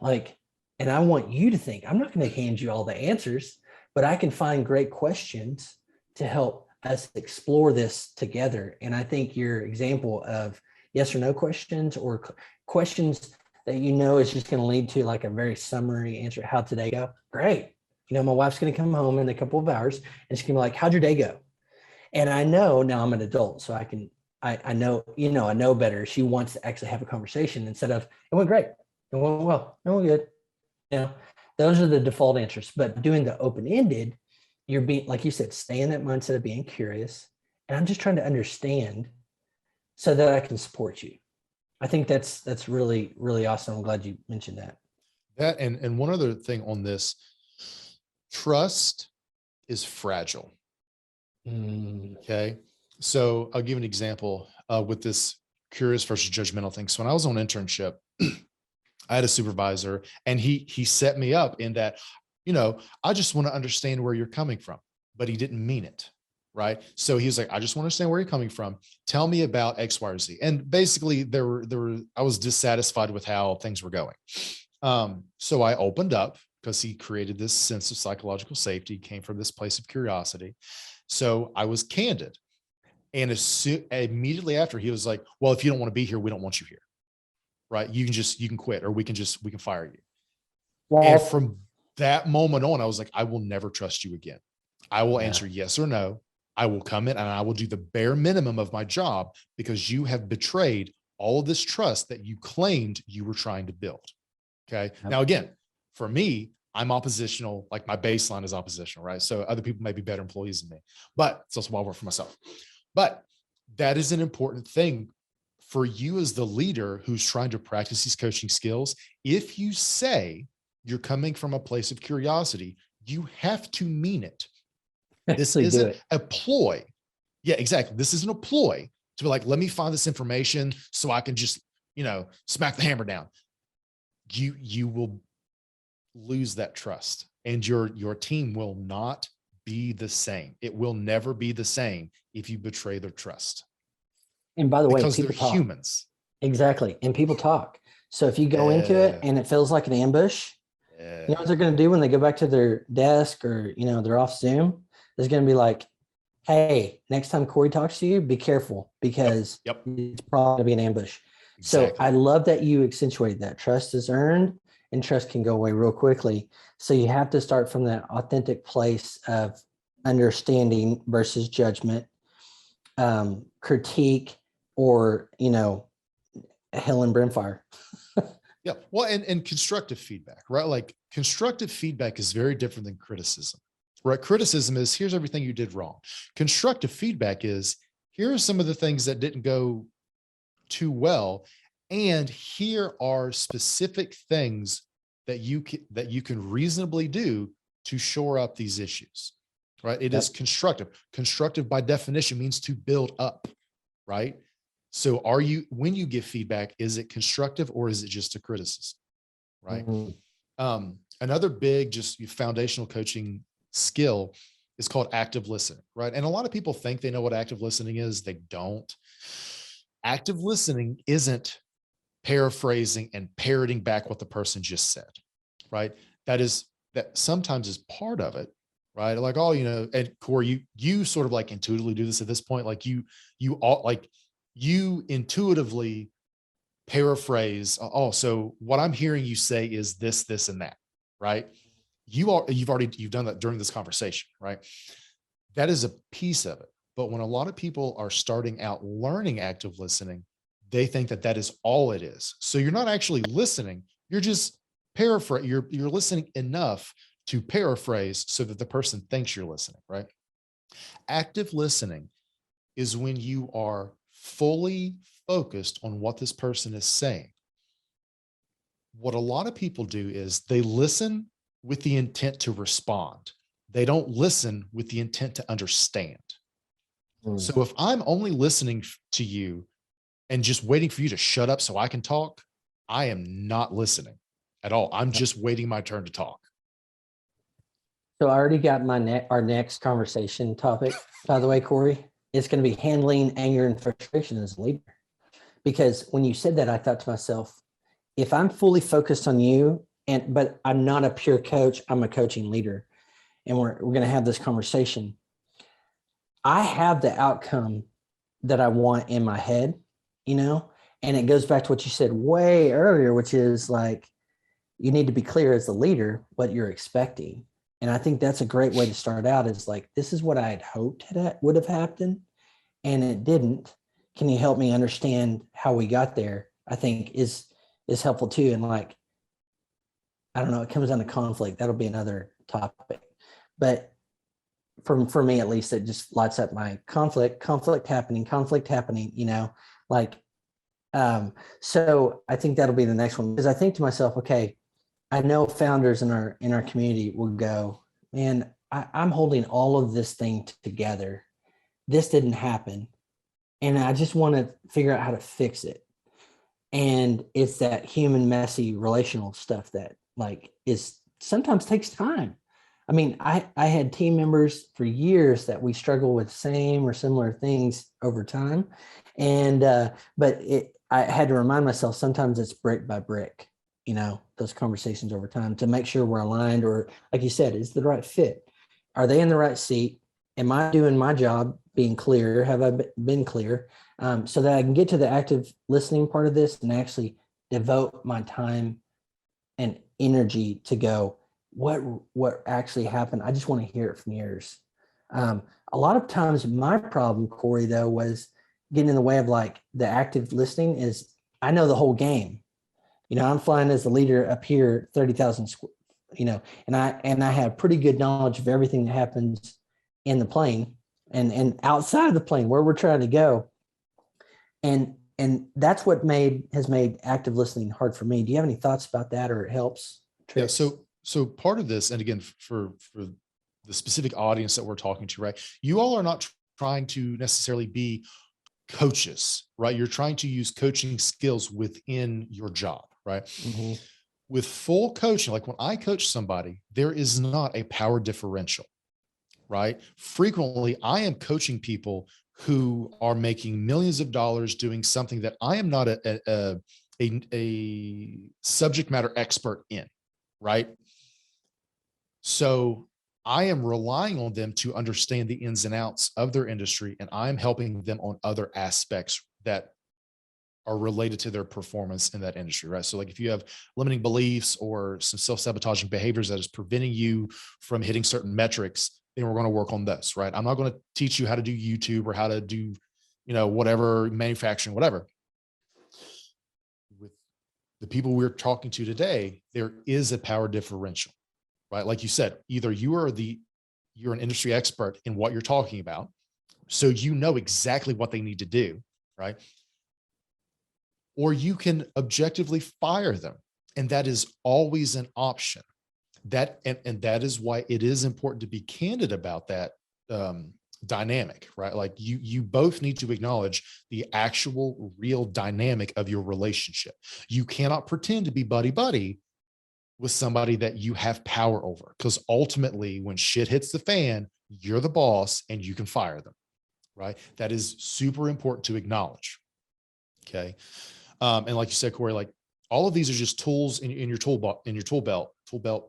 And I want you to think. I'm not going to hand you all the answers, but I can find great questions to help us explore this together. And I think your example of yes or no questions, or questions that is just going to lead to like a very summary answer. How'd today go? Great. My wife's going to come home in a couple of hours and she's going to be like, how'd your day go? And I know now I'm an adult, so I know better. She wants to actually have a conversation instead of, it went great. It went well. It went good. Those are the default answers. But doing the open-ended, you're being, like you said, stay in that mindset of being curious. And I'm just trying to understand so that I can support you. I think that's really, really awesome. I'm glad you mentioned that. That and one other thing on this, trust is fragile. Okay. So I'll give an example with this curious versus judgmental thing. So when I was on internship, I had a supervisor and he set me up in that, I just want to understand where you're coming from, but he didn't mean it. Right. So he was like, I just want to understand where you're coming from. Tell me about X, Y, or Z. And basically I was dissatisfied with how things were going. So I opened up because he created this sense of psychological safety, came from this place of curiosity. So I was candid. And immediately after, he was like, well, if you don't want to be here, we don't want you here. Right. You can quit, or we can fire you. Well, and from that moment on, I was like, I will never trust you again. I will answer yes or no. I will come in and I will do the bare minimum of my job because you have betrayed all of this trust that you claimed you were trying to build. Okay. Yep. Now, again, for me, I'm oppositional. Like my baseline is oppositional, right? So other people may be better employees than me, but it's also why I work for myself. But that is an important thing for you as the leader who's trying to practice these coaching skills. If you say you're coming from a place of curiosity, you have to mean it. This isn't a ploy. Yeah, exactly. This isn't a ploy to be like, let me find this information so I can just, smack the hammer down. You will lose that trust and your team will not be the same. It will never be the same if you betray their trust. And by the way, because they're humans. Exactly. And people talk. So if you go into it and it feels like an ambush, you know what they're going to do when they go back to their desk or, you know, they're off Zoom? There's going to be like, hey, next time Corey talks to you, be careful because it's probably going to be an ambush. Exactly. So I love that you accentuated that. Trust is earned and trust can go away real quickly. So you have to start from that authentic place of understanding versus judgment, critique, or, you know, hell and brimfire. Yeah. Well, and constructive feedback, right? Like constructive feedback is very different than criticism, right? Criticism is here's everything you did wrong. Constructive feedback is here are some of the things that didn't go too well. And here are specific things that you can reasonably do to shore up these issues, right? It is constructive. Constructive by definition means to build up, right? So when you give feedback, is it constructive or is it just a criticism? Right. Mm-hmm. Another big, just foundational coaching skill is called active listening. Right. And a lot of people think they know what active listening is. They don't. Active listening isn't paraphrasing and parroting back what the person just said. Right. That sometimes is part of it. Right. Like, oh, you know, and Corey, you sort of like intuitively do this at this point. Like you intuitively paraphrase, oh, so what I'm hearing you say is this, this, and that, right? You've done that during this conversation, right? That is a piece of it. But when a lot of people are starting out learning active listening, they think that is all it is. So you're not actually listening. You're just you're listening enough to paraphrase so that the person thinks you're listening, right? Active listening is when you are fully focused on what this person is saying. What a lot of people do is they listen with the intent to respond. They don't listen with the intent to understand. So if I'm only listening to you and just waiting for you to shut up so I can talk, I am not listening at all. I'm just waiting my turn to talk. So I already got our next conversation topic, by the way, Corey. It's going to be handling anger and frustration as a leader. Because when you said that, I thought to myself, if I'm fully focused on you, but I'm not a pure coach, I'm a coaching leader, and we're going to have this conversation, I have the outcome that I want in my head, you know, and it goes back to what you said way earlier, which is like, you need to be clear as the leader what you're expecting. And I think that's a great way to start out, is like, this is what I had hoped would have happened, and it didn't. Can you help me understand how we got there? I think is helpful too. And like, I don't know, it comes down to conflict. That'll be another topic. But for me, at least, it just lights up my conflict happening, you know, like, so I think that'll be the next one, because I think to myself, okay, I know founders in our community will go, man, I'm holding all of this thing together. This didn't happen. And I just want to figure out how to fix it. And it's that human, messy, relational stuff that like sometimes takes time. I mean, I had team members for years that we struggle with same or similar things over time. And, but I had to remind myself, sometimes it's brick by brick, you know, those conversations over time to make sure we're aligned, or like you said, is the right fit? Are they in the right seat? Am I doing my job being clear? Have I been clear? So that I can get to the active listening part of this and actually devote my time and energy to go, what actually happened? I just want to hear it from yours. A lot of times my problem, Corey, though, was getting in the way of like the active listening is I know the whole game. You know, I'm flying as the leader up here, 30,000, you know, and I have pretty good knowledge of everything that happens in the plane and outside of the plane where we're trying to go. And that's what has made active listening hard for me. Do you have any thoughts about that, or it helps? Tricks? Yeah. So part of this, and again, for the specific audience that we're talking to, right? You all are not trying to necessarily be coaches, right? You're trying to use coaching skills within your job, right? Mm-hmm. With full coaching, like when I coach somebody, there is not a power differential, right? Frequently, I am coaching people who are making millions of dollars doing something that I am not a subject matter expert in, right? So I am relying on them to understand the ins and outs of their industry, and I'm helping them on other aspects that are related to their performance in that industry, right? So like if you have limiting beliefs or some self-sabotaging behaviors that is preventing you from hitting certain metrics, then we're going to work on this, right? I'm not going to teach you how to do YouTube or how to do, whatever, manufacturing, whatever. With the people we're talking to today, there is a power differential, right? Like you said, either you're an industry expert in what you're talking about, so you know exactly what they need to do, right? Or you can objectively fire them. And that is always an option. And that is why it is important to be candid about that dynamic, right? Like you both need to acknowledge the actual real dynamic of your relationship. You cannot pretend to be buddy with somebody that you have power over, because ultimately when shit hits the fan, you're the boss and you can fire them, right? That is super important to acknowledge. Okay. And like you said, Corey, like all of these are just tools in your tool belt,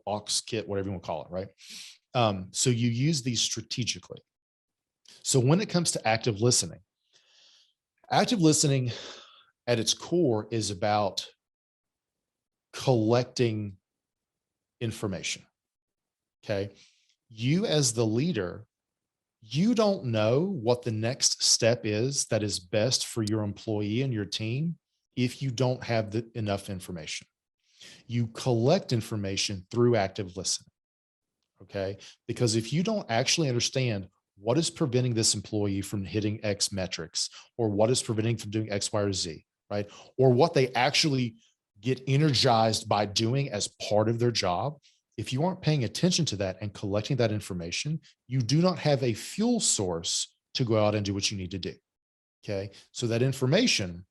box, kit, whatever you want to call it, right? So you use these strategically. So when it comes to active listening at its core is about collecting information. Okay. You as the leader, you don't know what the next step is that is best for your employee and your team if you don't have enough information. You collect information through active listening. Okay. Because if you don't actually understand what is preventing this employee from hitting X metrics, or what is preventing from doing X, Y, or Z, right? Or what they actually get energized by doing as part of their job, if you aren't paying attention to that and collecting that information, you do not have a fuel source to go out and do what you need to do. Okay. So that information,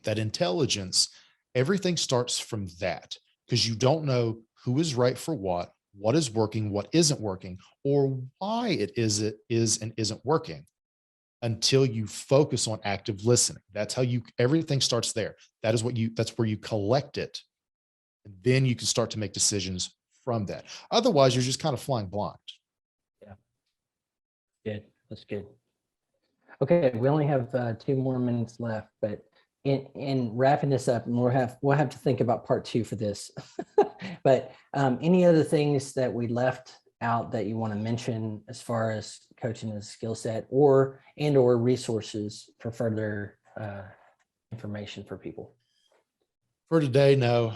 that intelligence, everything starts from that, because you don't know who is right for what is working, what isn't working, or why it is and isn't working, until you focus on active listening. That's how everything starts there. That's where you collect it. And then you can start to make decisions from that. Otherwise, you're just kind of flying blind. Yeah. Good. That's good. Okay. We only have 2 more minutes left, but in wrapping this up, and we'll have to think about part 2 for this, but any other things that we left out that you want to mention as far as coaching as a skill set, or resources for further information for people? For today, no.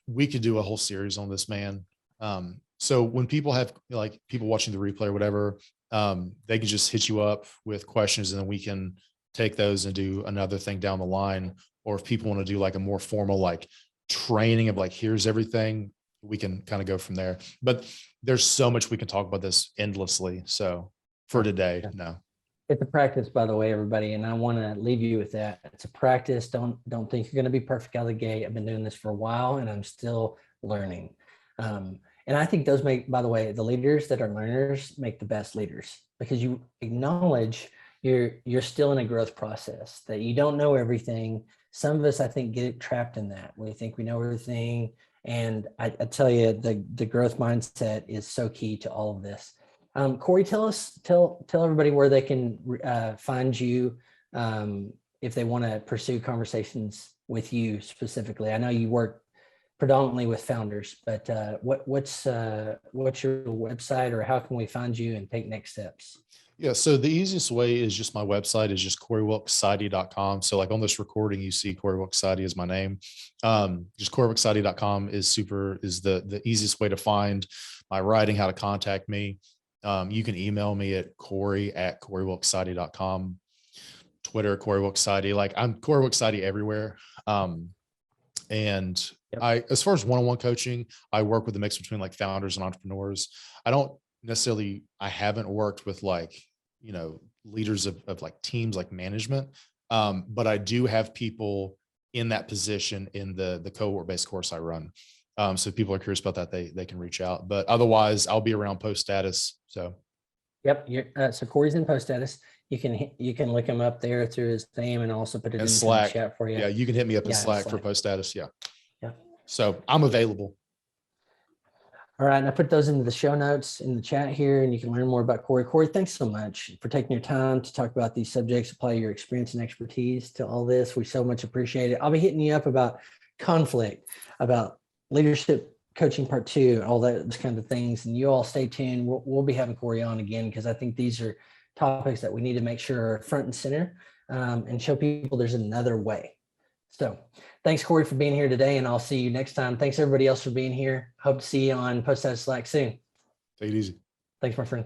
We could do a whole series on this, man. So when people have like people watching the replay or whatever, they can just hit you up with questions, and then we can take those and do another thing down the line. Or if people want to do like a more formal like training of like, here's everything, we can kind of go from there. But there's so much we can talk about this endlessly. So for today, no. It's a practice, by the way, everybody. And I want to leave you with that. It's a practice. Don't think you're going to be perfect out of the gate. I've been doing this for a while and I'm still learning. And I think those make, by the way, the leaders that are learners make the best leaders, because you acknowledge you're still in a growth process, that you don't know everything. Some of us, I think, get trapped in that. We think we know everything. And I tell you, the growth mindset is so key to all of this. Corey, tell everybody where they can find you if they want to pursue conversations with you specifically. I know you work predominantly with founders, but what's your website, or how can we find you and take next steps? Yeah. So the easiest way is just my website is just CoreyWilks.com. So like on this recording, you see Corey Wilks is my name. Just CoreyWilks.com is the easiest way to find my writing, how to contact me. You can email me at Corey@CoreyWilks.com, Twitter, Corey Wilks. Like I'm Corey Wilks everywhere. And yep. As far as one-on-one coaching, I work with a mix between like founders and entrepreneurs. I haven't worked with like, leaders of like teams, like management. But I do have people in that position in the cohort-based course I run. So if people are curious about that, they can reach out, but otherwise I'll be around post status. So. Yep. So Corey's in post status. You can look him up there through his name and also put it And into Slack. the chat for you. Yeah, you can hit me up in Yeah, Slack for Slack. post status. Yeah. Yeah. So I'm available. All right. And I put those into the show notes in the chat here, and you can learn more about Corey. Corey, thanks so much for taking your time to talk about these subjects, apply your experience and expertise to all this. We so much appreciate it. I'll be hitting you up about conflict, about leadership coaching part 2, all those kind of things. And you all stay tuned. We'll be having Corey on again, because I think these are topics that we need to make sure are front and center, and show people there's another way. So thanks, Corey, for being here today, and I'll see you next time. Thanks, everybody else, for being here. Hope to see you on Post Status Slack soon. Take it easy. Thanks, my friend.